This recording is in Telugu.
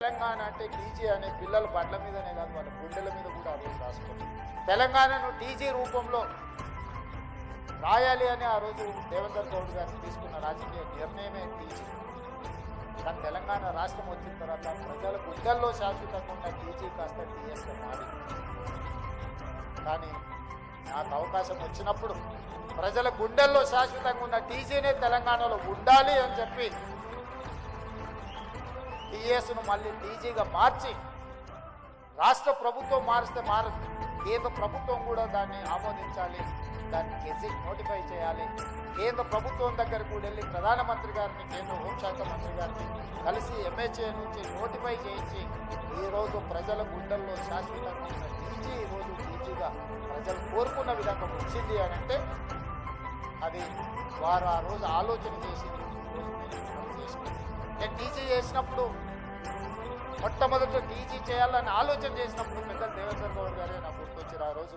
తెలంగాణ అంటే టీజీ అనే పిల్లలు బండ్ల మీదనే కాదు వాళ్ళ గుండెల మీద కూడా ఆ రోజు రాసుకోండి. తెలంగాణను టీజీ రూపంలో రాయాలి అని ఆ రోజు దేవేందర్ గౌడ్ గారు తీసుకున్న రాజకీయ నిర్ణయమే టీజీ. కానీ తెలంగాణ రాష్ట్రం వచ్చిన తర్వాత ప్రజల గుండెల్లో శాశ్వతంగా ఉన్న టీజీ కాస్త టీఎస్గా మారింది. కానీ నాకు అవకాశం వచ్చినప్పుడు ప్రజల గుండెల్లో శాశ్వతంగా ఉన్న టీజీనే తెలంగాణలో ఉండాలి అని చెప్పి టీఎస్ను మళ్ళీ టీజీగా మార్చి రాష్ట్ర ప్రభుత్వం మారిస్తే మారదు, కేంద్ర ప్రభుత్వం కూడా దాన్ని ఆమోదించాలి, దాన్ని గెజిట్ నోటిఫై చేయాలి. కేంద్ర ప్రభుత్వం దగ్గరకు కూడా వెళ్ళి ప్రధానమంత్రి గారిని, కేంద్ర హోంశాఖ మంత్రి గారిని కలిసి ఎంహెచ్ఏ నుంచి నోటిఫై చేయించి ఈరోజు ప్రజల గుండెల్లో శాశ్వతంగా ఉన్న టీజీ ఈరోజు టీజీగా ప్రజలు కోరుకున్న విధంగా వచ్చింది అని అంటే అది వారు ఆ రోజు ఆలోచన చేసి నేను టీజీ చేసినప్పుడు మొట్టమొదట టీజీ చేయాలని ఆలోచన చేసినప్పుడు పెద్ద దేవేందర్ గౌడ్ గారే నాకు గుర్తొచ్చారు. ఆ రోజు